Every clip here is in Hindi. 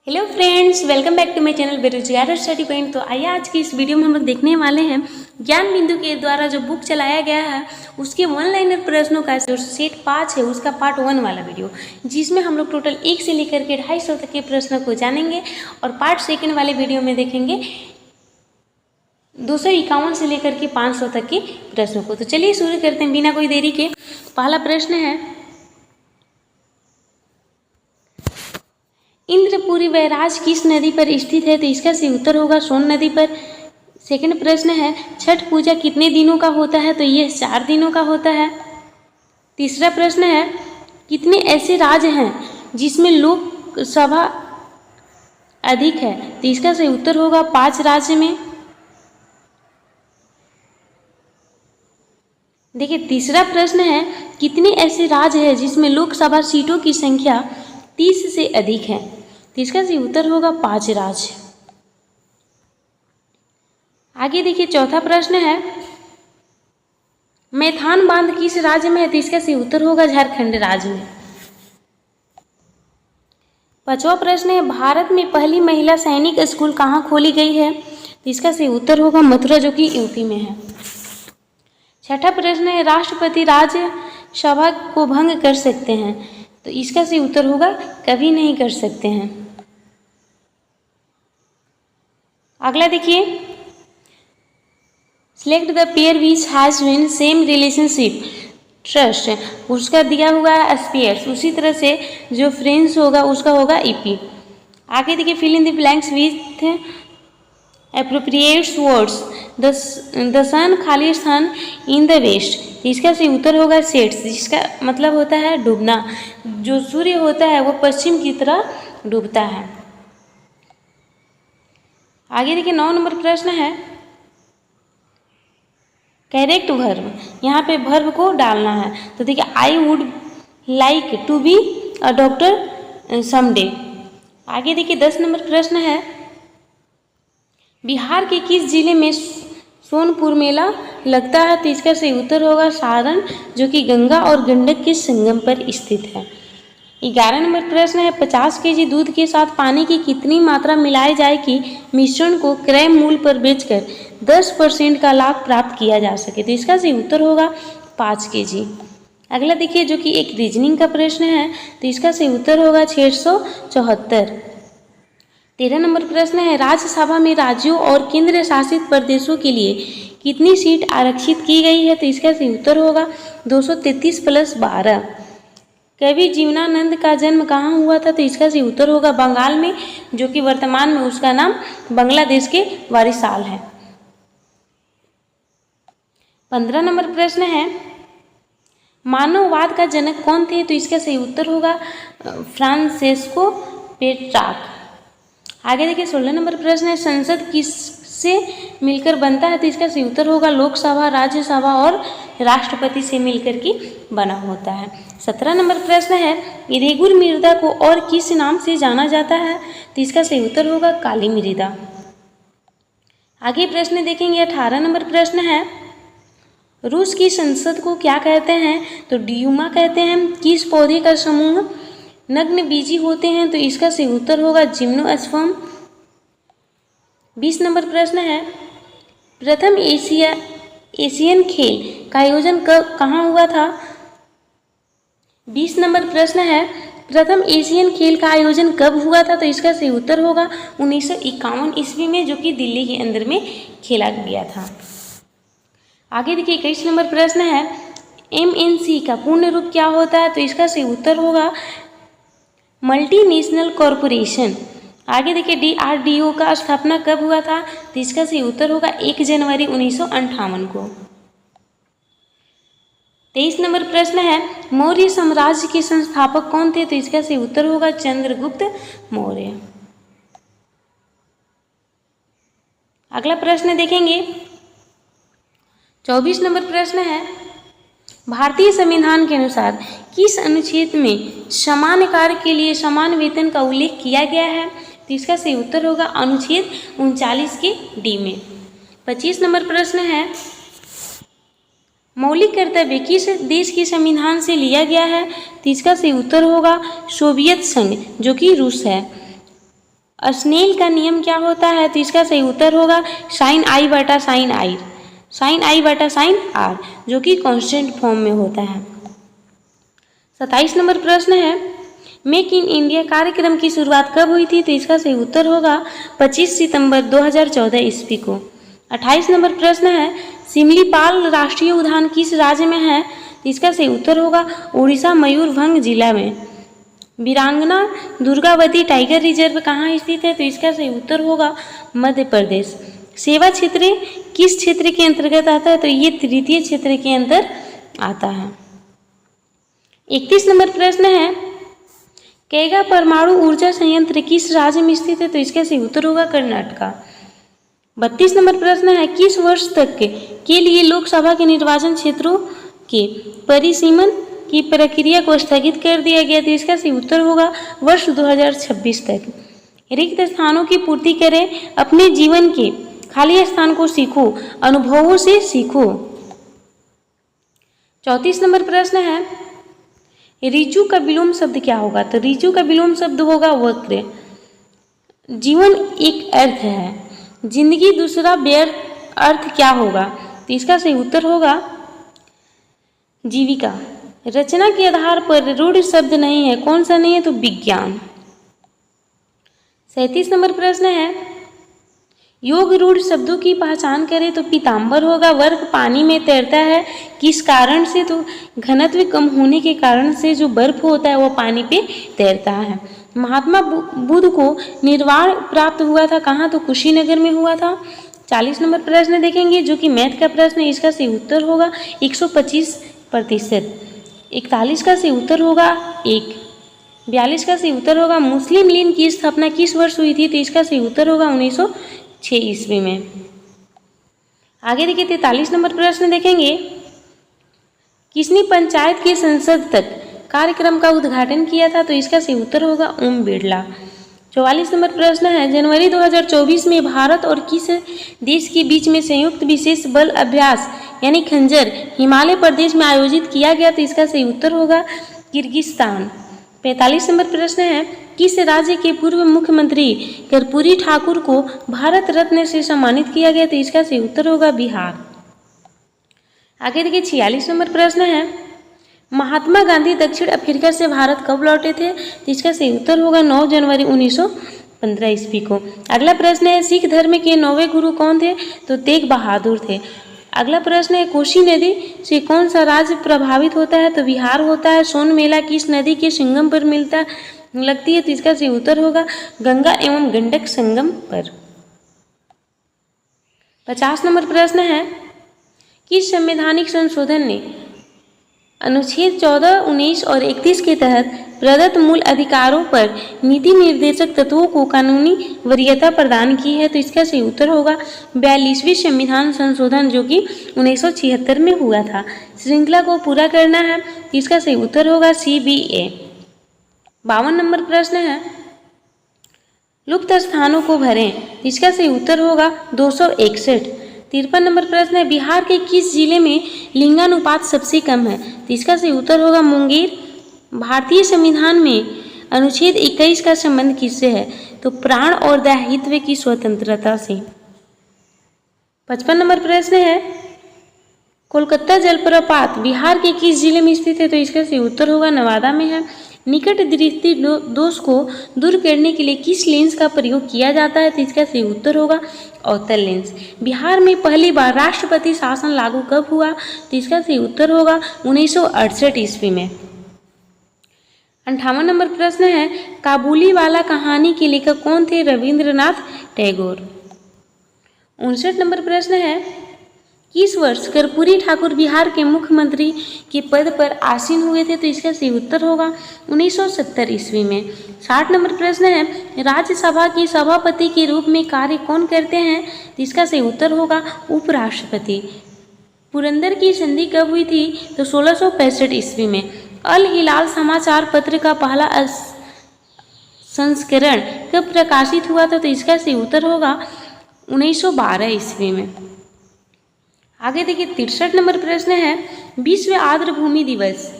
Hello friends, welcome back to my channel Berojgar study point. तो आइए आज की इस वीडियो में हम लोग देखने वाले हैं ज्ञान बिंदु के द्वारा जो बुक चलाया गया है उसके वन लाइनर प्रश्नों का जो सेट 5 है उसका पार्ट 1 वाला वीडियो, जिसमें हम लोग टोटल 1 से लेकर के 250 तक के प्रश्नों को जानेंगे और पार्ट 2 वाले वीडियो में देखेंगे 251 से लेकर के 500 तक के प्रश्नों को। तो चलिए शुरू करते हैं बिना कोई देरी के। पहला प्रश्न है, इंद्रपुरी बैराज किस नदी पर स्थित है? तो इसका सही उत्तर होगा सोन नदी पर। सेकंड प्रश्न है, छठ पूजा कितने दिनों का होता है? तो यह 4 दिनों का होता है। तीसरा प्रश्न है, कितने ऐसे राज्य हैं जिसमें लोकसभा अधिक है? तो इसका सही उत्तर होगा 5 राज्य में। देखिए तीसरा प्रश्न है, कितने ऐसे राज्य हैं जिसमें लोकसभा सीटों की संख्या 30 से अधिक है? तो इसका सही उत्तर होगा 5 राज्य। आगे देखिए चौथा प्रश्न है, मैथान बांध किस राज्य में है? तो इसका सही उत्तर होगा झारखंड राज्य में। पांचवा प्रश्न है, भारत में पहली महिला सैनिक स्कूल कहाँ खोली गई है? तो इसका सही उत्तर होगा मथुरा, जो कि यूपी में है। छठा प्रश्न है, राष्ट्रपति राज्यसभा को भंग कर सकते हैं? तो इसका सही उत्तर होगा कभी नहीं कर सकते हैं। अगला देखिए, select the pair which has been same relationship trust, उसका दिया हुआ है स्पेयर्स, उसी तरह से जो फ्रेंड्स होगा उसका होगा ईपी। आगे देखिए, fill in the blanks with appropriate words, the sun खाली स्थान इन द वेस्ट, इसका सही उत्तर होगा सेट्स, जिसका मतलब होता है डूबना। जो सूर्य होता है वो पश्चिम की तरह डूबता है। आगे देखिए 9 नंबर प्रश्न है, करेक्ट वर्ब, यहाँ पे वर्ब को डालना है। तो देखिए, I would like to be a doctor someday. आगे देखिए 10 नंबर प्रश्न है, बिहार के किस जिले में सोनपुर मेला लगता है? तो इसका सही उत्तर होगा सारण, जो कि गंगा और गंडक के संगम पर स्थित है। 11 नंबर प्रश्न है, 50 केजी दूध के साथ पानी की कितनी मात्रा मिलाई जाए कि मिश्रण को क्रय मूल्य पर बेचकर 10% का लाभ प्राप्त किया जा सके? तो इसका सही उत्तर होगा 5 केजी। अगला देखिए, जो कि एक रीजनिंग का प्रश्न है, तो इसका सही उत्तर होगा 674। 13 नंबर प्रश्न है, राज्यसभा में राज्यों और केंद्र शासित प्रदेशों के लिए कितनी सीट आरक्षित की गई है? तो इसका सही उत्तर होगा 233 + 12। कवि जीवनानंद का जन्म कहाँ हुआ था? तो इसका सही उत्तर होगा बंगाल में, जो कि वर्तमान में उसका नाम बांग्लादेश के वारिसाल है। 15 नंबर प्रश्न है, मानववाद का जनक कौन थे? तो इसका सही उत्तर होगा फ्रांसेस्को पेट्रार्क। आगे देखिए 16 नंबर प्रश्न है, संसद किससे मिलकर बनता है? तो इसका सही उत्तर होगा लोकसभा, राज्यसभा और राष्ट्रपति से मिलकर के बना होता है। 17 नंबर प्रश्न है, रेगुर मृदा को और किस नाम से जाना जाता है? तो इसका सही उत्तर होगा काली मृदा। आगे प्रश्न देखेंगे 18 नंबर प्रश्न है, रूस की संसद को क्या कहते हैं? तो ड्यूमा कहते हैं। किस पौधे का समूह नग्न बीजी होते हैं? तो इसका सही उत्तर होगा जिम्नोस्पर्म। 20 नंबर प्रश्न है, प्रथम एशियन खेल का आयोजन कहाँ हुआ था? 20 नंबर प्रश्न है, प्रथम एशियन खेल का आयोजन कब हुआ था? तो इसका सही उत्तर होगा 1951 ईस्वी में, जो कि दिल्ली के अंदर में खेला गया था। आगे देखिए 21 नंबर प्रश्न है, MNC का पूर्ण रूप क्या होता है? तो इसका सही उत्तर होगा मल्टीनेशनल कॉरपोरेशन। आगे देखिए DRDO का स्थापना कब हुआ था? तो इसका सही उत्तर होगा 1 जनवरी 1958 को। 23 नंबर प्रश्न है, मौर्य साम्राज्य के संस्थापक कौन थे? तो इसका सही उत्तर होगा चंद्रगुप्त मौर्य। अगला प्रश्न देखेंगे 24 नंबर प्रश्न है, भारतीय संविधान के अनुसार किस अनुच्छेद में समान कार्य के लिए समान वेतन का उल्लेख किया गया है? तो इसका सही उत्तर होगा अनुच्छेद 39 के डी में। 25 नंबर प्रश्न है, मौलिक कर्तव्य किस देश के संविधान से लिया गया है? तो इसका सही उत्तर होगा सोवियत संघ, जो कि रूस है। स्नेल का नियम क्या होता है? तो इसका सही उत्तर होगा साइन आई बटा साइन आई, साइन आई बटा साइन आर, जो कि कांस्टेंट फॉर्म में होता है। 27 नंबर प्रश्न है, मेक इन इंडिया कार्यक्रम की शुरुआत कब हुई थी? तो इसका सही उत्तर होगा 25 सितंबर 2014 ईस्वी को। 28 नंबर प्रश्न है, सिमलीपाल राष्ट्रीय उद्यान किस राज्य में है? तो इसका सही उत्तर होगा उड़ीसा मयूरभंज जिला में। वीरांगना दुर्गावती टाइगर रिजर्व कहाँ स्थित है? तो इसका सही उत्तर होगा मध्य प्रदेश। सेवा क्षेत्र किस क्षेत्र के अंतर्गत आता है? तो ये तृतीय क्षेत्र के अंदर आता है। 31 नंबर प्रश्न है, कैगा परमाणु ऊर्जा संयंत्र किस राज्य में स्थित है? तो इसका सही उत्तर होगा कर्नाटका। 32 नंबर प्रश्न है, किस वर्ष तक के लिए लोकसभा के निर्वाचन क्षेत्रों के परिसीमन की प्रक्रिया को स्थगित कर दिया गया? तो इसका सही उत्तर होगा वर्ष 2026 तक। रिक्त स्थानों की पूर्ति करें, अपने जीवन के खाली स्थान को सीखो, अनुभवों से सीखो। 34 नंबर प्रश्न है, ऋजु का विलोम शब्द क्या होगा? तो ऋजु का विलोम शब्द होगा वक्र। जीवन एक अर्थ है, जिंदगी दूसरा व्यर्थ अर्थ क्या होगा? तो इसका सही उत्तर होगा जीविका। रचना के आधार पर रूढ़ शब्द नहीं है, कौन सा नहीं है? तो विज्ञान। 37 नंबर प्रश्न है, योग रूढ़ शब्दों की पहचान करें। तो पीताम्बर होगा। वर्ग पानी में तैरता है, किस कारण से? तो घनत्व कम होने के कारण से जो बर्फ होता है वो पानी पे तैरता है। महात्मा बुद्ध को निर्वाण प्राप्त हुआ था कहाँ? तो कुशीनगर में हुआ था। 40 नंबर प्रश्न देखेंगे जो कि मैथ का प्रश्न है, इसका सही उत्तर होगा 125%। 41 का सही उत्तर होगा 1। 42 का सही उत्तर होगा मुस्लिम लीग की स्थापना किस वर्ष हुई थी? तो इसका सही उत्तर होगा 1906 ईस्वी में। आगे देखिए 43 नंबर प्रश्न देखेंगे, किसने पंचायत के संसद तक कार्यक्रम का उद्घाटन किया था? तो इसका सही उत्तर होगा ओम बिरला। 44 नंबर प्रश्न है, जनवरी 2024 में भारत और किस देश के बीच में संयुक्त विशेष बल अभ्यास यानी खंजर हिमालय प्रदेश में आयोजित किया गया? तो इसका सही उत्तर होगा किर्गिस्तान। 45 नंबर प्रश्न है, किस राज्य के पूर्व मुख्यमंत्री कर्पूरी ठाकुर को भारत रत्न से सम्मानित किया गया? तो इसका सही उत्तर होगा बिहार। आगे देखिए 46 नंबर प्रश्न है, महात्मा गांधी दक्षिण अफ्रीका से भारत कब लौटे थे? तो इसका सही उत्तर होगा 9 जनवरी 1915 ईस्वी को। अगला प्रश्न है, सिख धर्म के 9वें गुरु कौन थे? तो तेग बहादुर थे। अगला प्रश्न है, कोसी नदी से कौन सा राज्य प्रभावित होता है? तो बिहार होता है। सोन मेला किस नदी के संगम पर लगती है? तो इसका सही उत्तर होगा गंगा एवं गंडक संगम पर। 50 नंबर प्रश्न है, किस संवैधानिक संशोधन ने अनुच्छेद 14, 19 और 31 के तहत प्रदत्त मूल अधिकारों पर नीति निर्देशक तत्वों को कानूनी वरीयता प्रदान की है? तो इसका सही उत्तर होगा 42वें संविधान संशोधन जो कि 1976 में हुआ था। श्रृंखला को पूरा करना है, इसका सही उत्तर होगा CBA। 52 नंबर प्रश्न है, लुप्त स्थानों को भरें, इसका सही उत्तर होगा 261। 53 नंबर प्रश्न है, बिहार के किस जिले में लिंगानुपात सबसे कम है? तो इसका सही उत्तर होगा मुंगेर। भारतीय संविधान में अनुच्छेद 21 का संबंध किससे है? तो प्राण और दायित्व की स्वतंत्रता से। 55 नंबर प्रश्न है, कोलकाता जलप्रपात बिहार के किस जिले में स्थित है? तो इसका सही उत्तर होगा नवादा में है। निकट दृष्टि दोष को दूर करने के लिए किस लेंस का प्रयोग किया जाता है? तो इसका सही उत्तर होगा अवतल लेंस। बिहार में पहली बार राष्ट्रपति शासन लागू कब हुआ? तो इसका सही उत्तर होगा 1968 ईस्वी में। 58 नंबर प्रश्न है, काबुलीवाला कहानी के लेखक कौन थे? रविंद्रनाथ टैगोर। 59 नंबर प्रश्न है, किस वर्ष कर्पूरी ठाकुर बिहार के मुख्यमंत्री के पद पर आसीन हुए थे? तो इसका सही उत्तर होगा 1970 ईस्वी में। 60 नंबर प्रश्न है, राज्यसभा के सभापति के रूप में कार्य कौन करते हैं? तो इसका सही उत्तर होगा उपराष्ट्रपति। पुरंदर की संधि कब हुई थी? तो 1665 ईस्वी में। अल हिलाल समाचार पत्र का पहला संस्करण कब प्रकाशित हुआ था? तो इसका सही उत्तर होगा 1912 ईस्वी में। आगे देखिए 63 नंबर प्रश्न है, विश्व आर्द्र भूमि दिवस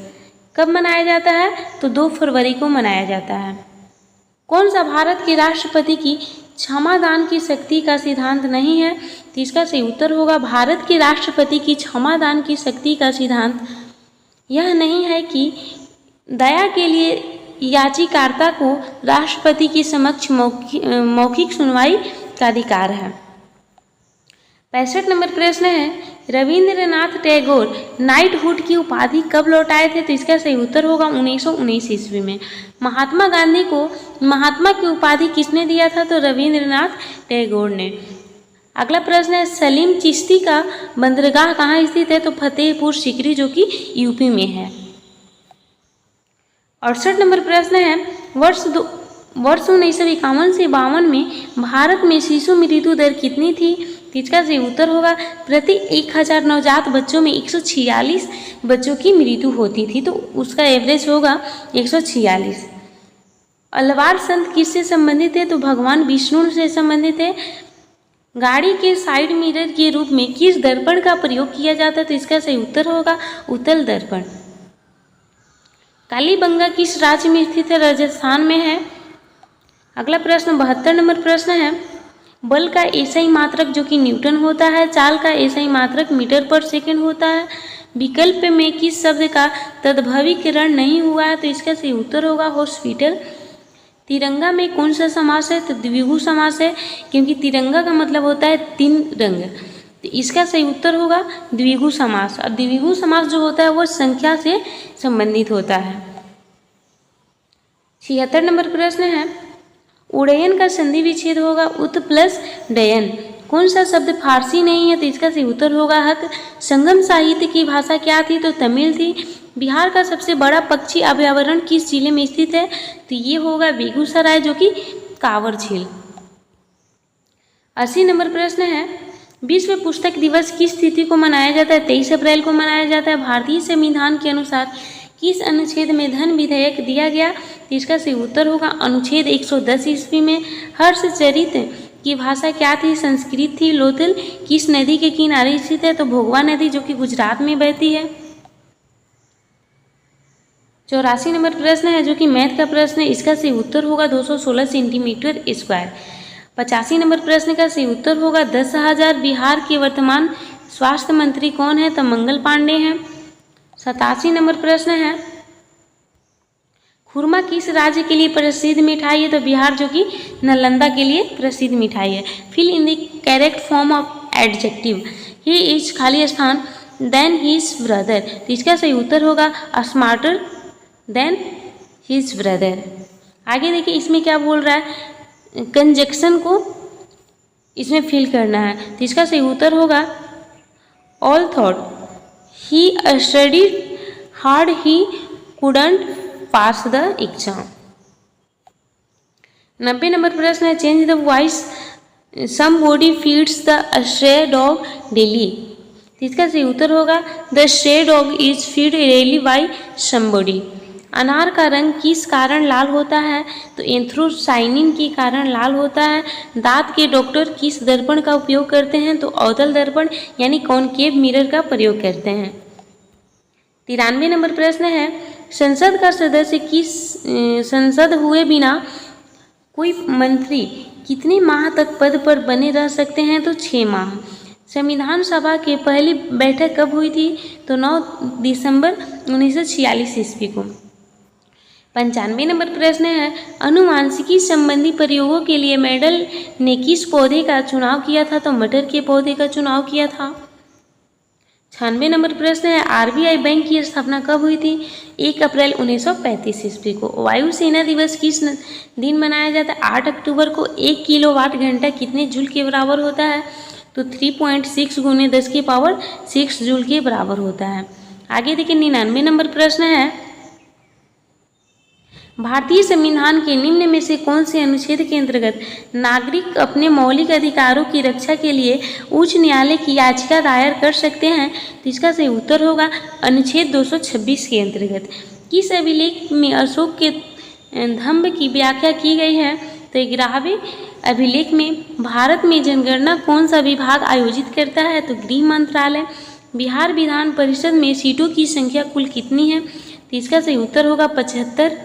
कब मनाया जाता है? तो 2 फरवरी को मनाया जाता है। कौन सा भारत के राष्ट्रपति की क्षमादान की शक्ति का सिद्धांत नहीं है? तो इसका सही उत्तर होगा भारत के राष्ट्रपति की क्षमादान की शक्ति का सिद्धांत यह नहीं है कि दया के लिए याचिकाकर्ता को राष्ट्रपति के समक्ष मौखिक सुनवाई का अधिकार है। 65 नंबर प्रश्न है, रविंद्रनाथ टैगोर नाइटहुड की उपाधि कब लौटाए थे? तो इसका सही उत्तर होगा 1919 ईस्वी में। महात्मा गांधी को महात्मा की उपाधि किसने दिया था? तो रविंद्रनाथ टैगोर ने। अगला प्रश्न है, सलीम चिश्ती का बंदरगाह कहाँ स्थित है? तो फतेहपुर सीकरी जो कि यूपी में है। 68 नंबर प्रश्न है, वर्ष 1951 से 52 में भारत में शिशु मृत्यु दर कितनी थी? इसका सही उत्तर होगा प्रति 1000 नवजात बच्चों में 146 बच्चों की मृत्यु होती थी, तो उसका एवरेज होगा 146। अलवार संत किससे संबंधित है? तो भगवान विष्णु से संबंधित है। गाड़ी के साइड मिरर के रूप में किस दर्पण का प्रयोग किया जाता है? तो इसका सही उत्तर होगा उत्तल दर्पण। कालीबंगा किस राज्य में स्थित है? राजस्थान में है। अगला प्रश्न 72 नंबर प्रश्न है, बल का एसआई मात्रक जो कि न्यूटन होता है, चाल का एसआई मात्रक मीटर पर सेकंड होता है। विकल्प में किस शब्द का तद्भवीकरण नहीं हुआ है? तो इसका सही उत्तर होगा हॉस्पिटल। तिरंगा में कौन सा समास है? तो द्विगु समास है, क्योंकि तिरंगा का मतलब होता है 3 रंग, तो इसका सही उत्तर होगा द्विगु समास। और द्विगु समास जो होता है वो संख्या से संबंधित होता है। 76 नंबर प्रश्न है, उडयन का संधि विच्छेद होगा उत प्लस डयन। कौन सा शब्द फारसी नहीं है? तो इसका सही उत्तर होगा हक। संगम साहित्य की भाषा क्या थी? तो तमिल थी। बिहार का सबसे बड़ा पक्षी अभयारण्य किस जिले में स्थित है? तो ये होगा बेगूसराय जो कि कांवर झील। 80 नंबर प्रश्न है, विश्व पुस्तक दिवस किस तिथि को मनाया जाता है? 23 अप्रैल को मनाया जाता है। भारतीय संविधान के अनुसार किस अनुच्छेद में धन विधेयक दिया गया? तो इसका सही उत्तर होगा अनुच्छेद 110 ईस्वी में। हर्षचरित की भाषा क्या थी? संस्कृत थी। लोथल किस नदी के किनारे स्थित है? तो भोगवा नदी जो कि गुजरात में बहती है। 84 नंबर प्रश्न है जो कि मैथ का प्रश्न है, इसका सही उत्तर होगा 216 सेंटीमीटर स्क्वायर। 85 नंबर प्रश्न का सही उत्तर होगा 10,000। बिहार के वर्तमान स्वास्थ्य मंत्री कौन है? तो मंगल पांडे हैं। 87 नंबर प्रश्न है, खुरमा किस राज्य के लिए प्रसिद्ध मिठाई है? तो बिहार जो कि नालंदा के लिए प्रसिद्ध मिठाई है। Fill in the correct form of adjective. He is खाली स्थान देन हिज ब्रदर। तो इसका सही उत्तर होगा स्मार्टर देन हिज ब्रदर। आगे देखिए इसमें क्या बोल रहा है, कंजक्शन को इसमें फिल करना है, तो इसका सही उत्तर होगा although he studied hard he couldn't pass the exam. 90 number प्रश्न है, change the voice somebody feeds the stray dog daily. इसका सही उत्तर होगा the stray dog is feed daily by somebody. अनार का रंग किस कारण लाल होता है? तो एंथ्रोसाइनिन के कारण लाल होता है। दांत के डॉक्टर किस दर्पण का उपयोग करते हैं? तो अवतल दर्पण यानी कॉनकेव मिरर का प्रयोग करते हैं। 93 नंबर प्रश्न है, संसद का सदस्य संसद हुए बिना कोई मंत्री कितने माह तक पद पर बने रह सकते हैं? तो 6 माह। संविधान सभा की पहली बैठक कब हुई थी? तो 9 दिसंबर 1946 ईस्वी को। 95 नंबर प्रश्न है, अनुवांशिकी संबंधी प्रयोगों के लिए मेंडल ने किस पौधे का चुनाव किया था? तो मटर के पौधे का चुनाव किया था। 96 नंबर प्रश्न है, आरबीआई बैंक की स्थापना कब हुई थी? 1 अप्रैल 1935 ईस्वी को। वायुसेना दिवस किस दिन मनाया जाता है? 8 अक्टूबर को। 1 किलोवाट घंटा कितने जूल के बराबर होता है? तो 3.6 × 10⁶ जूल के बराबर होता है। आगे देखिए 99 नंबर प्रश्न है, भारतीय संविधान के निम्न में से कौन से अनुच्छेद के अंतर्गत नागरिक अपने मौलिक अधिकारों की रक्षा के लिए उच्च न्यायालय की याचिका दायर कर सकते हैं? तो इसका सही उत्तर होगा अनुच्छेद 226 के अंतर्गत। किस अभिलेख में अशोक के धम्म की व्याख्या की गई है? तो 11वें अभिलेख में। भारत में जनगणना कौन सा विभाग आयोजित करता है? तो गृह मंत्रालय। बिहार विधान परिषद में सीटों की संख्या कुल कितनी है? तो इसका सही उत्तर होगा 75।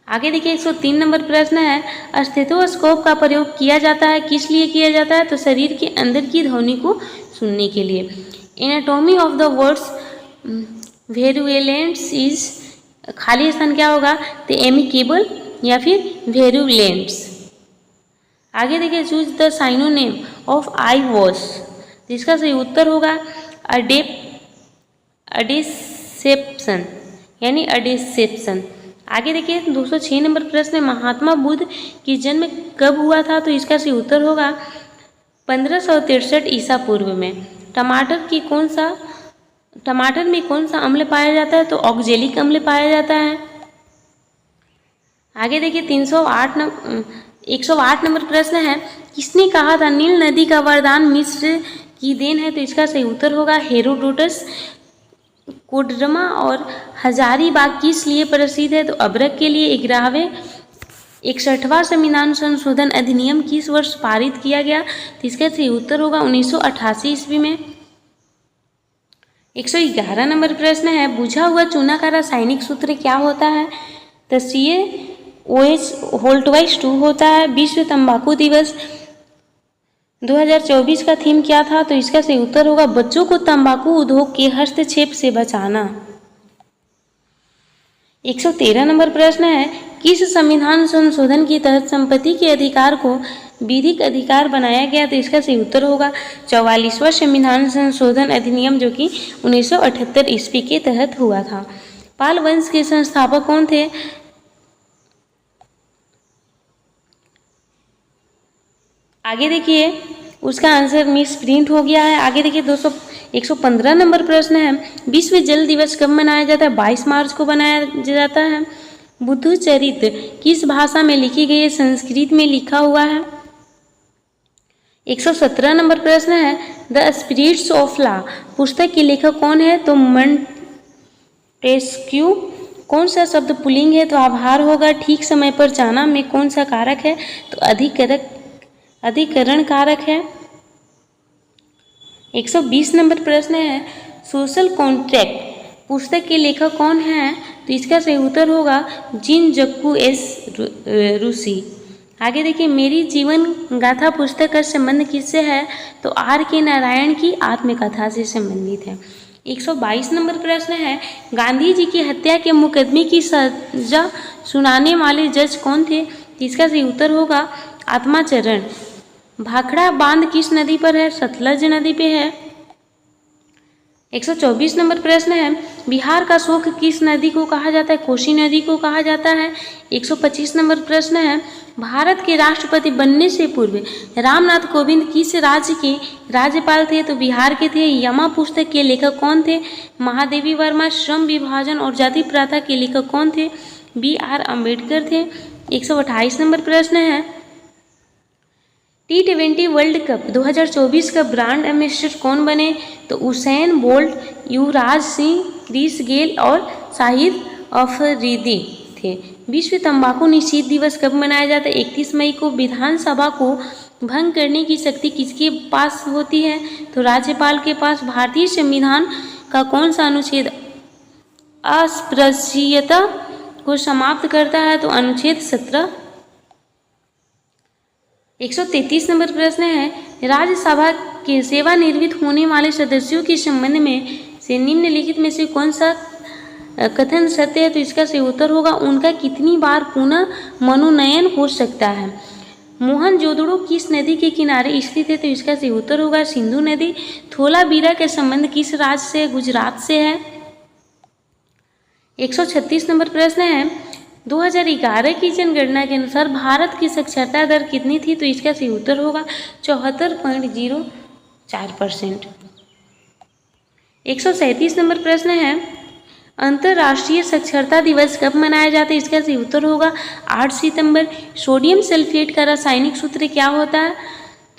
आगे देखिए 103 नंबर प्रश्न है, स्टेथोस्कोप का प्रयोग किया जाता है, किस लिए किया जाता है? तो शरीर के अंदर की ध्वनि को सुनने के लिए। Anatomy of the words virulence is, खाली स्थान क्या होगा? तो एमिकेबल या फिर वेरुलेंट्स। आगे देखिए choose the synonym of I wash, जिसका सही उत्तर होगा अडेसेप्शन यानी अडेसेप्शन। आगे देखिए 206 नंबर प्रश्न है, महात्मा बुद्ध की जन्म कब हुआ था? तो इसका सही उत्तर होगा 1563 ईसा पूर्व में। टमाटर में कौन सा अम्ल पाया जाता है? तो ऑक्जेलिक अम्ल पाया जाता है। आगे देखिए 108 नंबर प्रश्न है, किसने कहा था नील नदी का वरदान मिस्र की देन है? तो इसका सही उत्तर होगा हेरोडोटस। कोडरमा और हजारीबाग किस लिए प्रसिद्ध है? तो अबरख के लिए। 61वां संविधान संशोधन अधिनियम किस वर्ष पारित किया गया? तो इसका सही उत्तर होगा 1988 ईस्वी में। 111 नंबर प्रश्न है, बुझा हुआ चूना का रासायनिक सूत्र क्या होता है? तो CaOH2 होता है। विश्व तंबाकू दिवस 2024 का थीम क्या था? तो इसका सही उत्तर होगा बच्चों को तंबाकू उद्योग के हस्तक्षेप से बचाना। 113 नंबर प्रश्न है, किस संविधान संशोधन के तहत संपत्ति के अधिकार को विधिक अधिकार बनाया गया? तो इसका सही उत्तर होगा 44वां संविधान संशोधन अधिनियम, जो कि 1978 ईस्वी के तहत हुआ था। पाल वंश के संस्थापक कौन थे? आगे देखिए उसका आंसर मिस प्रिंट हो गया है। आगे देखिए 115 नंबर प्रश्न है, विश्व जल दिवस कब मनाया जाता है? 22 मार्च को मनाया जाता है। बुद्ध चरित्र किस भाषा में लिखी गई है? संस्कृत में लिखा हुआ है। 117 नंबर प्रश्न है, द स्पिरिट्स ऑफ लॉ पुस्तक के लेखक कौन है? तो मॉन्टेस्क्यू। कौन सा शब्द पुल्लिंग है? तो आभार होगा। ठीक समय पर जाना में कौन सा कारक है? तो अधिकरण कारक है। 120 नंबर प्रश्न है, सोशल कॉन्ट्रैक्ट पुस्तक के लेखक कौन है? तो इसका सही उत्तर होगा जीन जक्कू एस रूसी। आगे देखिए मेरी जीवन गाथा पुस्तक का संबंध किससे है? तो R.K. नारायण की आत्मकथा से संबंधित है। 122 नंबर प्रश्न है, गांधी जी की हत्या के मुकदमे की सजा सुनाने वाले जज कौन थे? इसका सही उत्तर होगा आत्माचरण। भाखड़ा बांध किस नदी पर है? सतलज नदी पे है। 124 नंबर प्रश्न है, बिहार का शोक किस नदी को कहा जाता है? कोसी नदी को कहा जाता है। 125 नंबर प्रश्न है, भारत के राष्ट्रपति बनने से पूर्व रामनाथ कोविंद किस राज्य के राज्यपाल थे? तो बिहार के थे। यमा पुस्तक के लेखक कौन थे? महादेवी वर्मा। श्रम विभाजन और जाति प्रथा के लेखक कौन थे? B.R. अम्बेडकर थे। 128 नंबर प्रश्न है, T20 वर्ल्ड कप 2024 का ब्रांड एम्बेसडर कौन बने? तो Usain bolt, Yuvraj Singh, Chris Gayle और शाहिद अफरीदी थे। विश्व तंबाकू निषेध दिवस कब मनाया जाता है? 31 मई को। विधानसभा को भंग करने की शक्ति किसके पास होती है? तो राज्यपाल के पास। भारतीय संविधान का कौन सा अनुच्छेद अस्पृश्यता को समाप्त करता है? तो अनुच्छेद 17। 133 नंबर प्रश्न है, राज्यसभा के सेवानिवृत्त होने वाले सदस्यों के संबंध में से निम्नलिखित में से कौन सा कथन सत्य है? तो इसका सही उत्तर होगा उनका कितनी बार पुनः मनोनयन हो सकता है। मोहनजोदड़ो किस नदी के किनारे स्थित है? तो इसका सही उत्तर होगा सिंधु नदी। धोलावीरा के संबंध किस राज्य से? गुजरात से है। 136 नंबर प्रश्न है, 2011 की जनगणना के अनुसार भारत की साक्षरता दर कितनी थी? तो इसका सही उत्तर होगा 74.04%। 137 नंबर प्रश्न है, अंतर्राष्ट्रीय साक्षरता दिवस कब मनाया जाता है? इसका सही उत्तर होगा 8 सितंबर। सोडियम सल्फेट का रासायनिक सूत्र क्या होता है?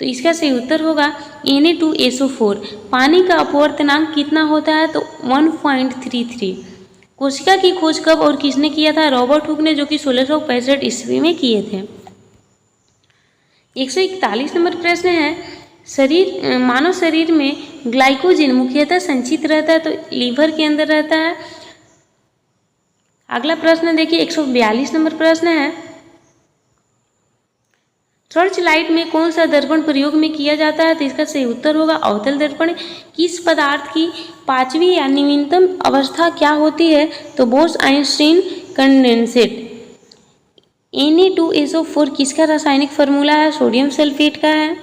तो इसका सही उत्तर होगा Na2SO4। पानी का अपवर्तनांक कितना होता है? तो 1.33। कोशिका की खोज कब और किसने किया था? रॉबर्ट हुक ने, जो कि 1665 ईस्वी में किए थे। 141 नंबर प्रश्न है, मानव शरीर में ग्लाइकोजन मुख्यतः संचित रहता है, तो लीवर के अंदर रहता है। अगला प्रश्न देखिए 142 नंबर प्रश्न है, टॉर्च लाइट में कौन सा दर्पण प्रयोग में किया जाता है? तो इसका सही उत्तर होगा अवतल दर्पण। किस पदार्थ की पांचवी या नवीनतम अवस्था क्या होती है? तो बोस आइंस्टीन कंडेंसेट। Na2SO4 किसका रासायनिक फार्मूला है? सोडियम सल्फेट का है।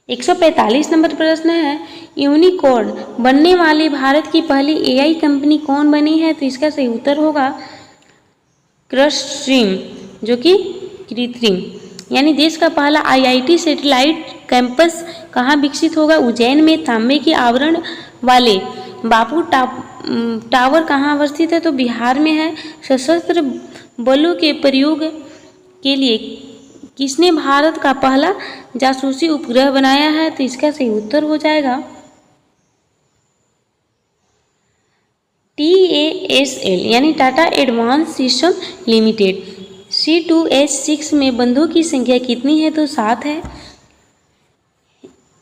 145 नंबर प्रश्न है, यूनिकॉर्न बनने वाली भारत की पहली AI कंपनी कौन बनी है? तो इसका सही उत्तर होगा क्रस्टस्ट्रीम, जो कि कृत्रिम। यानी देश का पहला IIT सैटेलाइट कैंपस कहाँ विकसित होगा? उज्जैन में। तांबे के आवरण वाले बापू टावर कहाँ अवस्थित है? तो बिहार में है। सशस्त्र बलों के प्रयोग के लिए किसने भारत का पहला जासूसी उपग्रह बनाया है? तो इसका सही उत्तर हो जाएगा TASL यानी Tata advance system limited. C2H6 में बंधों की संख्या कितनी है? तो 7 है।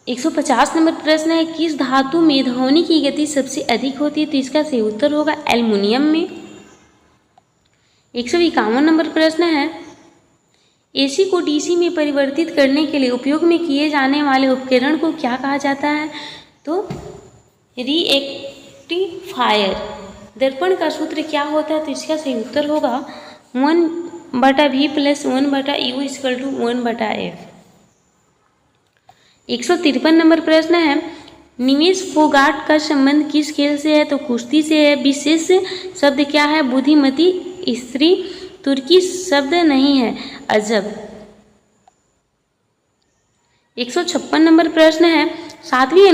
150 नंबर प्रश्न है, किस धातु में ध्वनि की गति सबसे अधिक होती है? तो इसका सही उत्तर होगा एल्युमिनियम में। 151 नंबर प्रश्न है, AC को DC में परिवर्तित करने के लिए उपयोग में किए जाने वाले उपकरण को क्या कहा जाता है? तो रिएक्टिफायर। दर्पण का सूत्र क्या होता है? तो इसका सही उत्तर होगा 1/V + 1/U = 1/F। 153 नंबर प्रश्न है, निमेश फोगाट का संबंध किस खेल से है? तो कुश्ती से है। विशेष शब्द क्या है? बुद्धिमती स्त्री। तुर्की शब्द नहीं है, अजब। 156 नंबर प्रश्न है, सातवीं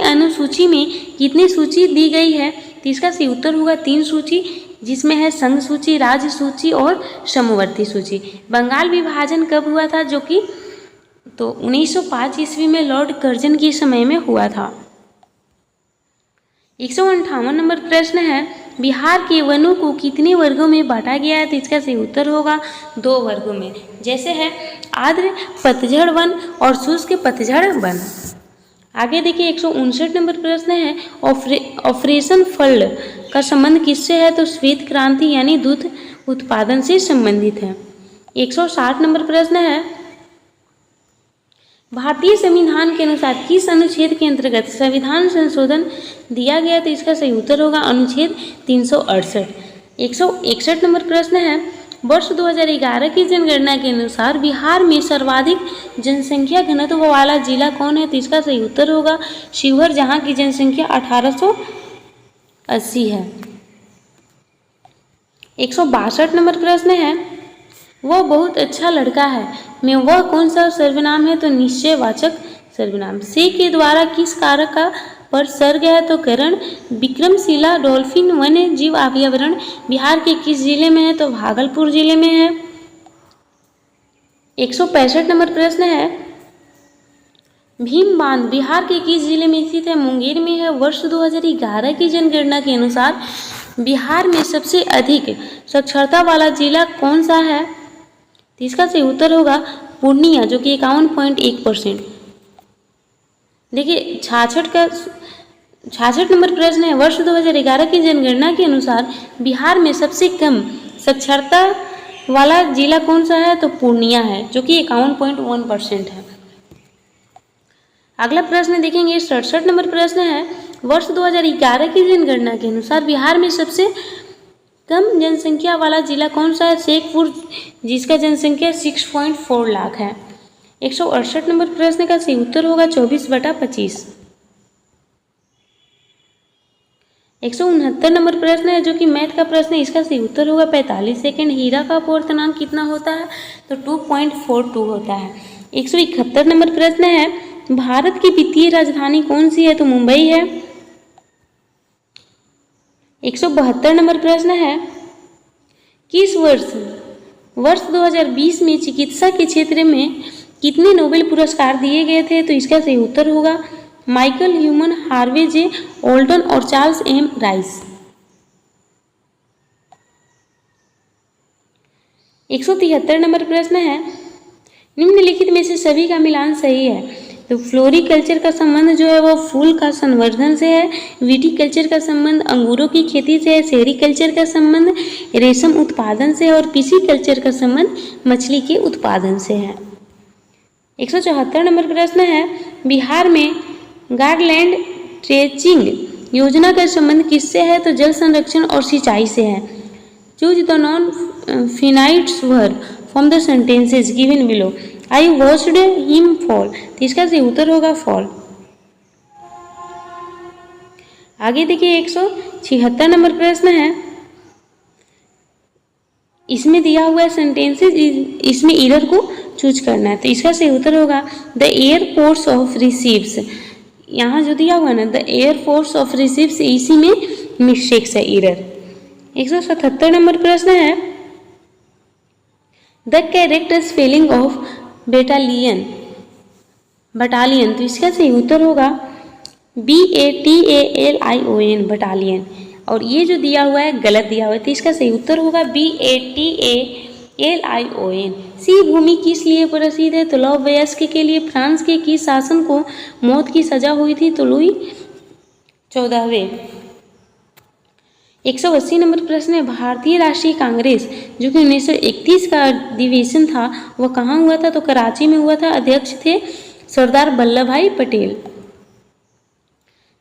अनुसूची में कितनी सूची दी गई है? तो इसका सही उत्तर होगा 3 सूची, जिसमें है संघ सूची, राज्य सूची और समवर्ती सूची। बंगाल विभाजन कब हुआ था? जो कि तो 1905 ईस्वी में लॉर्ड कर्जन के समय में हुआ था। 158 नंबर प्रश्न है, बिहार के वनों को कितने वर्गों में बांटा गया है? तो इसका सही उत्तर होगा 2 वर्गों में, जैसे है आर्द्र पतझड़ वन और शुष्क पतझड़ वन। आगे देखिए 159 नंबर प्रश्न है, ऑपरेशन फ्लड का संबंध किससे है? तो श्वेत क्रांति यानी दूध उत्पादन से संबंधित है। 160 नंबर प्रश्न है, भारतीय संविधान के अनुसार किस अनुच्छेद के अंतर्गत संविधान संशोधन दिया गया? तो इसका सही उत्तर होगा अनुच्छेद 368। 161 नंबर प्रश्न है, वर्ष 2011 की जनगणना के अनुसार बिहार में सर्वाधिक जनसंख्या घनत्व वाला जिला कौन है? तो इसका सही उत्तर होगा शिवहर, जहाँ की जनसंख्या 1880 है। 162 नंबर प्रश्न है, वह बहुत अच्छा लड़का है में वह कौन सा सर्वनाम है? तो निश्चयवाचक सर्वनाम। से के द्वारा किस कारक का पर सर्ग है? तो करण। विक्रमशिला डॉल्फिन वन्य जीव अभयारण्य बिहार के किस जिले में है? तो भागलपुर जिले में है। 165 नंबर प्रश्न है, भीम बांध बिहार के किस जिले में स्थित है? मुंगेर में है। वर्ष 2011 की जनगणना के अनुसार बिहार में सबसे अधिक साक्षरता वाला जिला कौन सा है? तो इसका सही उत्तर होगा पूर्णिया, जो कि 51.1%। देखिए 66 नंबर प्रश्न है, वर्ष 2011 की जनगणना के अनुसार बिहार में सबसे कम साक्षरता वाला जिला कौन सा है? तो पूर्णिया है, जो कि 51.1% है। अगला प्रश्न देखेंगे 67 नंबर प्रश्न है, वर्ष 2011 की जनगणना के अनुसार बिहार में सबसे कम जनसंख्या वाला जिला कौन सा है? शेखपुर, जिसका जनसंख्या 6.4 लाख है। 168 नंबर प्रश्न का सही उत्तर होगा 24/25। 169 नंबर प्रश्न है, जो कि मैथ का प्रश्न है, इसका सही उत्तर होगा 45 सेकेंड। हीरा का अपवर्तनांक कितना होता है? तो 2.42 होता है। 171 नंबर प्रश्न है, भारत की वित्तीय राजधानी कौन सी है? तो मुंबई है। 172 नंबर प्रश्न है, किस वर्ष 2020 में चिकित्सा के क्षेत्र में कितने नोबेल पुरस्कार दिए गए थे? तो इसका सही उत्तर होगा माइकल ह्यूमन, हार्वे जे ओल्टन और चार्ल्स एम राइस। 173 नंबर प्रश्न है, निम्नलिखित में से सभी का मिलान सही है। तो फ्लोरिकल्चर का संबंध जो है वो फूल का संवर्धन से है, विटीकल्चर का संबंध अंगूरों की खेती से है, सेरीकल्चर का संबंध रेशम उत्पादन से है और पिसीकल्चर का संबंध मछली के उत्पादन से है। 174 नंबर प्रश्न है, बिहार में गार्डलैंड ट्रेचिंग योजना का संबंध किससे है? तो जल संरक्षण और सिंचाई से है। Choose the non finites verb from the sentences given below. I watched him fall, तो इसका सही उत्तर होगा फॉल। आगे देखिए 176 नंबर प्रश्न है, इसमें दिया हुआ है सेंटेंसेस, इसमें ईरर को चूज करना है, तो इसका सही उत्तर होगा द एयरफोर्स ऑफ रिसीव्स। यहाँ जो दिया हुआ है ना द एयरफोर्स ऑफ रिसीव्स, इसी में मिस्टेक्स है, ईरर। 177 नंबर प्रश्न है, the character spelling of battalion, तो इसका सही उत्तर होगा BATALION, बटालियन। और ये जो दिया हुआ है गलत दिया हुआ है, तो इसका सही उत्तर होगा BATALION। सी भूमि किस लिए प्रसिद्ध है? तो लौह वयस्क के लिए। फ्रांस के किस शासन को मौत की सजा हुई थी? तो लुई 14वें। 180 नंबर प्रश्न है, भारतीय राष्ट्रीय कांग्रेस जो कि 1931 का अधिवेशन था वह कहाँ हुआ था? तो कराची में हुआ था। अध्यक्ष थे सरदार वल्लभ भाई पटेल।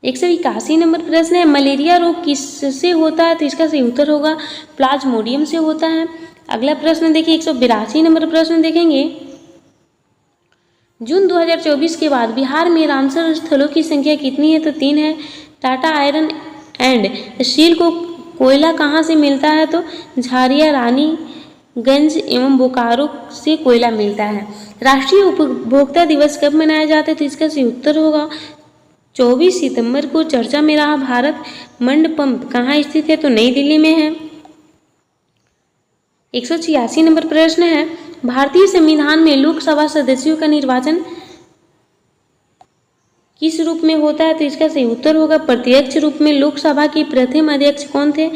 181 नंबर प्रश्न है, मलेरिया रोग किससे होता है? तो इसका सही उत्तर होगा प्लाज्मोडियम से होता है। अगला प्रश्न देखिए 182 नंबर प्रश्न देखेंगे, जून 2024 के बाद बिहार में रामसर स्थलों की संख्या कितनी है? तो 3 है। टाटा आयरन एंड स्टील को कोयला कहाँ से मिलता है? तो झारिया, रानीगंज एवं बोकारो से कोयला मिलता है। राष्ट्रीय उपभोक्ता दिवस कब मनाया जाता है? तो इसका सही उत्तर होगा 24 सितंबर को। चर्चा में रहा भारत मंडपम कहाँ स्थित है? तो नई दिल्ली में है। 186 नंबर प्रश्न है, भारतीय संविधान में लोकसभा सदस्यों का निर्वाचन किस रूप में होता है? तो इसका सही उत्तर होगा प्रत्यक्ष रूप में। लोकसभा के प्रथम अध्यक्ष कौन थे?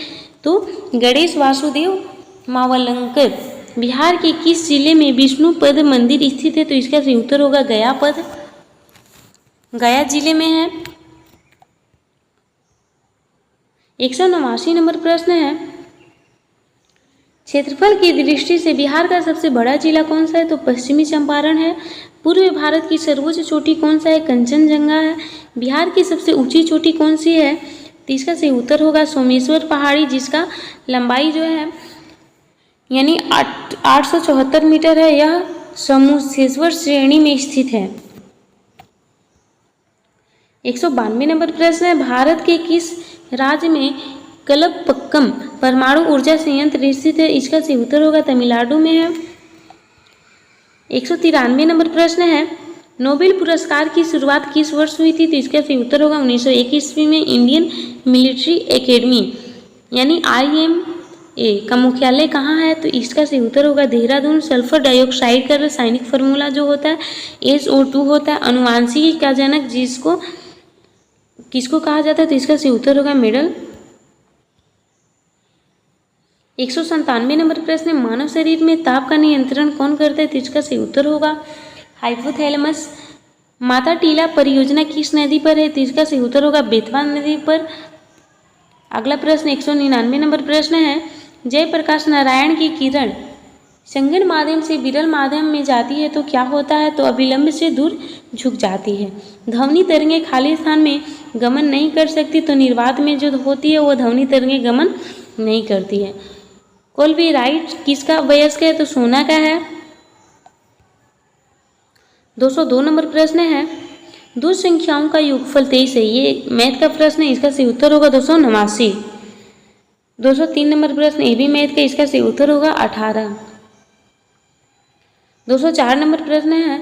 तो गणेश वासुदेव मावलंकर। बिहार के किस जिले में विष्णुपद मंदिर स्थित है? तो इसका सही उत्तर होगा गया जिले में है। 189 नंबर प्रश्न है, क्षेत्रफल की दृष्टि से बिहार का सबसे बड़ा जिला कौन सा है? तो पश्चिमी चंपारण है। पूर्वी भारत की सर्वोच्च चोटी कौन सा है? कंचनजंगा है। बिहार की सबसे ऊंची चोटी कौन सी है? तो इसका सही उत्तर होगा सोमेश्वर पहाड़ी, जिसका लंबाई जो है यानी 874 मीटर है। यह समूहेश्वर श्रेणी में स्थित है। 192 नंबर प्रश्न है, भारत के किस राज्य में कलपक्कम परमाणु ऊर्जा संयंत्र स्थित है? इसका सही उत्तर होगा तमिलनाडु में है। 193 नंबर प्रश्न है, नोबेल पुरस्कार की शुरुआत किस वर्ष हुई थी? तो इसका सही उत्तर होगा 1901 ईस्वी में। इंडियन मिलिट्री एकेडमी यानी IMA का मुख्यालय कहाँ है? तो इसका सही उत्तर होगा देहरादून। सल्फर डाइऑक्साइड का रासायनिक फार्मूला जो होता है SO2 होता है। अनुवांशिकी का जनक किसको कहा जाता है? तो इसका सही उत्तर होगा मेडल। 197 नंबर प्रश्न है, मानव शरीर में ताप का नियंत्रण कौन करता है? तो इसका सही उत्तर होगा हाइपोथैलेमस। माता टीला परियोजना किस नदी पर है? तो इसका सही उत्तर होगा बेतवा नदी पर। अगला प्रश्न 199 नंबर प्रश्न है, जयप्रकाश नारायण की किरण संगण माध्यम से विरल माध्यम में जाती है तो क्या होता है? तो अभिलंब से दूर झुक जाती है। ध्वनि तरंगे खाली स्थान में गमन नहीं कर सकती, तो निर्वात में जो होती है वो ध्वनि तरंगे गमन नहीं करती है। कोलबी राइट किसका वयस्क है? तो सोना का है। 202 नंबर प्रश्न है, दो संख्याओं का योगफल 23 है। ये मैथ का प्रश्न है, इसका सही उत्तर होगा 289। 203 नंबर प्रश्न ये भी मैथ का, इसका सही उत्तर होगा 18। 204 नंबर प्रश्न है,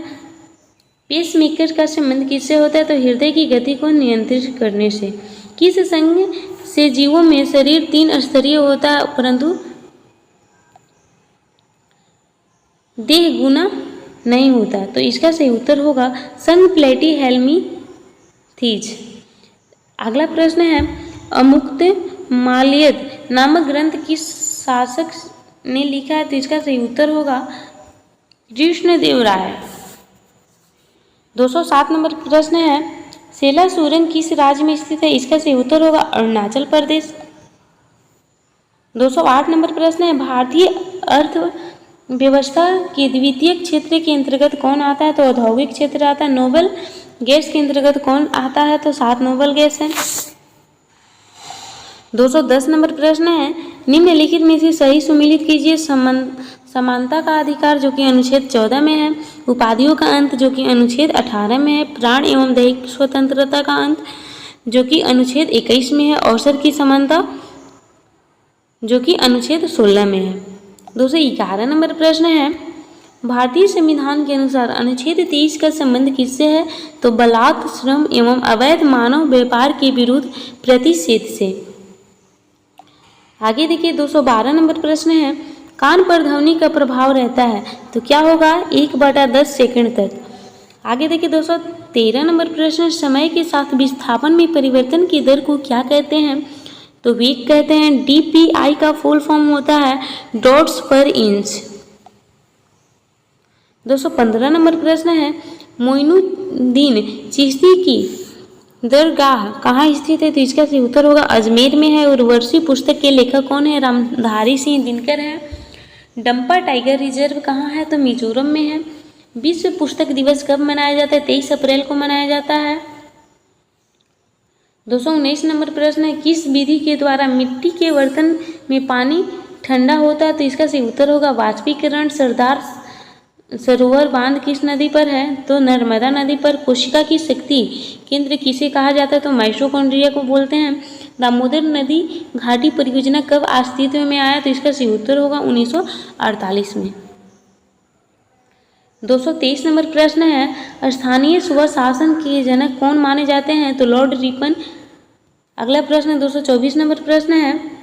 पेसमेकर का संबंध किससे होता है? तो हृदय की गति को नियंत्रित करने से। किस संघ से जीवों में शरीर 3 स्तरीय होता है परंतु देह गुना नहीं होता? तो इसका सही उत्तर होगा संघ प्लेटीहेल्मिंथीज। अगला प्रश्न है, अमुक्त माल्यद नामक ग्रंथ किस शासक ने लिखा है? तो इसका सही उत्तर होगा कृष्णदेव राय। 207 नंबर प्रश्न है सेला सुरंग किस राज्य में स्थित है? इसका सही उत्तर होगा अरुणाचल प्रदेश। 208 नंबर प्रश्न है भारतीय अर्थव्यवस्था के द्वितीय क्षेत्र के अंतर्गत कौन आता है? तो औद्योगिक क्षेत्र आता है। नोबल गैस के अंतर्गत कौन आता है? तो 7 नोबल गैस है। 210 नंबर प्रश्न है निम्नलिखित में से सही सुमेलित कीजिए। समानता का अधिकार जो कि अनुच्छेद 14 में है, उपाधियों का अंत जो कि अनुच्छेद 18 में है, प्राण एवं दैहिक स्वतंत्रता का अंत जो कि अनुच्छेद 21 में है, अवसर की समानता जो कि अनुच्छेद 16 में है। 211 नंबर प्रश्न है भारतीय संविधान के अनुसार अनुच्छेद 23 का संबंध किससे है? तो बलात्, श्रम एवं अवैध मानव व्यापार के विरुद्ध प्रतिषेध से। आगे देखिए 212 नंबर प्रश्न है कान पर ध्वनि का प्रभाव रहता है तो क्या होगा? 1/10 सेकंड तक। आगे देखिए 213 नंबर प्रश्न समय के साथ विस्थापन में परिवर्तन की दर को क्या कहते हैं? तो वेग कहते हैं। DPI का फुल फॉर्म होता है डॉट्स पर इंच। 215 नंबर प्रश्न है मोइनुद्दीन चिश्ती की दरगाह कहाँ स्थित है? तो इसका सही उत्तर होगा अजमेर में है। उर्वशी पुस्तक के लेखक कौन है? रामधारी सिंह दिनकर है। डंपा टाइगर रिजर्व कहाँ है? तो मिजोरम में है। विश्व पुस्तक दिवस कब मनाया जाता है? 23 अप्रैल को मनाया जाता है। 219 नंबर प्रश्न है किस विधि के द्वारा मिट्टी के बर्तन में पानी ठंडा होता है? तो इसका सही उत्तर होगा वाष्पीकरण। सरदार सरोवर बांध किस नदी पर है? तो नर्मदा नदी पर। कोशिका की शक्ति केंद्र किसे कहा जाता है? तो माइटोकॉन्ड्रिया को बोलते हैं। दामोदर नदी घाटी परियोजना कब अस्तित्व में आया? तो इसका सही उत्तर होगा 1948 में। 223 नंबर प्रश्न है स्थानीय स्वशासन के जनक कौन माने जाते हैं? तो लॉर्ड रिपन। अगला प्रश्न 224 नंबर प्रश्न है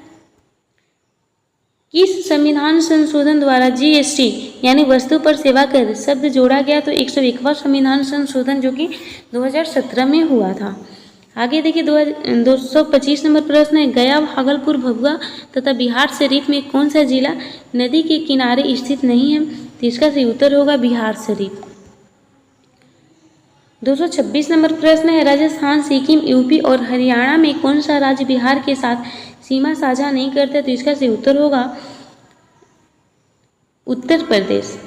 किस संविधान संशोधन द्वारा GST यानी वस्तु पर सेवा कर शब्द जोड़ा गया? तो 101वां संविधान संशोधन जो कि 2017 में हुआ था। आगे देखिए 225 नंबर प्रश्न है गया, भागलपुर, भभुआ तथा बिहार शरीफ में कौन सा जिला नदी के किनारे स्थित नहीं है? तो इसका सही उत्तर होगा बिहार शरीफ। 226 नंबर प्रश्न है राजस्थान, सिक्किम, यूपी और हरियाणा में कौन सा राज्य बिहार के साथ सीमा साझा नहीं करता? तो इसका सही उत्तर होगा उत्तर प्रदेश।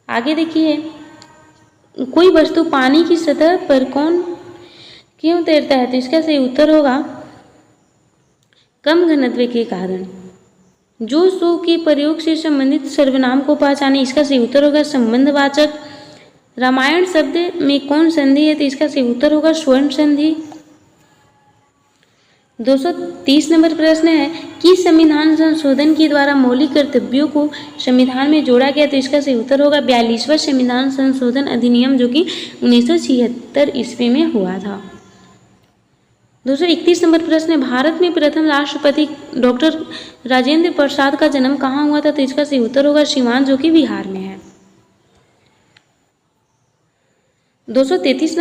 आगे देखिए कोई वस्तु पानी की सतह पर क्यों तैरता है? तो इसका सही उत्तर होगा कम घनत्व के कारण। जो सो के प्रयोग से संबंधित सर्वनाम को पहचाने, इसका सही उत्तर होगा संबंधवाचक। रामायण शब्द में कौन संधि है? तो इसका सही उत्तर होगा स्वर्ण संधि। 230 नंबर प्रश्न है कि संविधान संशोधन के द्वारा मौलिक कर्तव्यों को संविधान में जोड़ा गया? तो इसका सही उत्तर होगा 42वां संविधान संशोधन अधिनियम जो कि 1976 ईस्वी में हुआ था। 231 नंबर प्रश्न है भारत में प्रथम राष्ट्रपति डॉक्टर राजेंद्र प्रसाद का जन्म कहाँ हुआ था? तो इसका सही उत्तर होगा सीवान जो कि बिहार में है। 32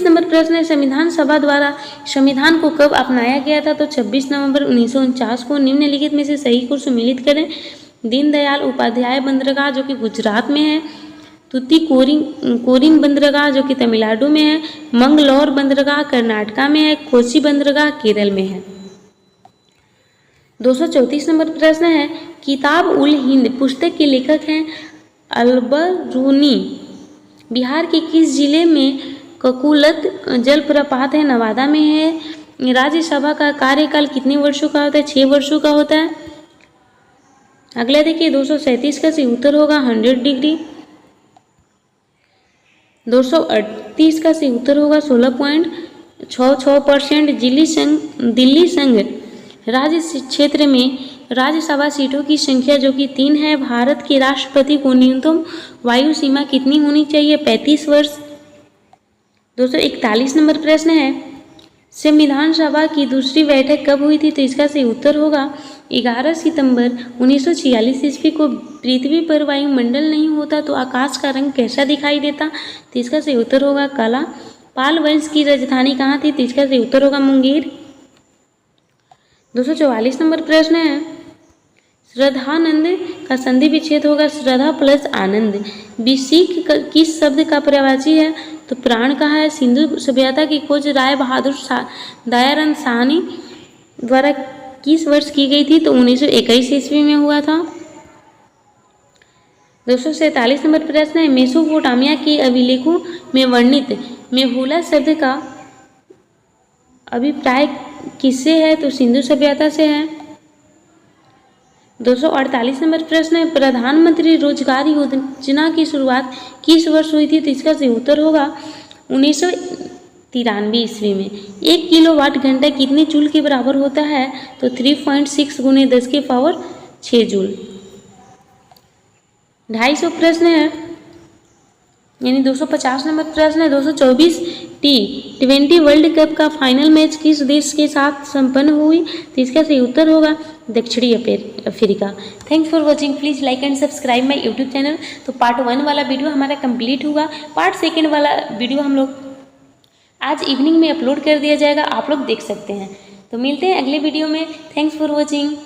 नंबर प्रश्न है संविधान सभा द्वारा संविधान को कब अपनाया गया था? तो 26 नवंबर 1949 को। निम्नलिखित में से सही को सम्मिलित करें। दीनदयाल उपाध्याय बंदरगाह जो कि गुजरात में है। तुतीकोरिन बंदरगाह जो कि तमिलनाडु में है। मंगलौर बंदरगाह कर्नाटका में है। कोची बंदरगाह केरल में है। 234 नंबर प्रश्न है किताब उल हिंद पुस्तक के लेखक हैं अलबरूनी। बिहार के किस जिले में ककुलत जलप्रपात है? नवादा में है। राज्यसभा का कार्यकाल कितने वर्षों का होता है? 6 वर्षों का होता है। अगला देखिए 237 का सही उत्तर होगा 100 डिग्री। 238 का सही उत्तर होगा 16.66%। दिल्ली संघ राज्य क्षेत्र में राज्यसभा सीटों की संख्या जो कि 3 है। भारत के राष्ट्रपति को न्यूनतम वायु सीमा कितनी होनी चाहिए? 35 वर्ष। 241 नंबर प्रश्न है संविधान सभा की दूसरी बैठक कब हुई थी? तो इसका सही उत्तर होगा 11 सितंबर 1946 ईस्वी को। पृथ्वी पर वायुमंडल नहीं होता तो आकाश का रंग कैसा दिखाई देता? तो इसका सही उत्तर होगा काला। पाल वंश की राजधानी कहाँ थी? तो इसका सही उत्तर होगा मुंगेर। 244 नंबर प्रश्न है श्रद्धानंद का संधि विच्छेद होगा श्रद्धा प्लस आनंद। बिसिक किस शब्द का पर्यायवाची है? तो प्राण का है। सिंधु सभ्यता की खोज राय बहादुर दयानंद साहनी द्वारा किस वर्ष की गई थी? तो 1921 ईस्वी में हुआ था। 247 नंबर प्रश्न है, मेसोपोटामिया के अभिलेखों में वर्णित मेहुला शब्द का अभिप्राय किससे है? तो सिंधु सभ्यता से है। 248 नंबर प्रश्न है, प्रधानमंत्री रोजगार योजना की शुरुआत किस वर्ष हुई थी? तो इसका सही उत्तर होगा 1993 ईस्वी में। 1 किलोवाट घंटा कितने जूल के बराबर होता है? तो 3.6 × 10⁶ जूल। 250 प्रश्न है, यानी 250 नंबर प्रश्न है, 224 T20 वर्ल्ड कप का फाइनल मैच किस देश के साथ संपन्न हुई? तो इसका सही उत्तर होगा दक्षिणी Africa. Thanks for watching. Please like and subscribe my YouTube channel. तो पार्ट 1 वाला वीडियो हमारा कंप्लीट हुआ। पार्ट 2 वाला वीडियो हम लोग आज इवनिंग में अपलोड कर दिया जाएगा, आप लोग देख सकते हैं। तो मिलते हैं अगले वीडियो में। Thanks for watching.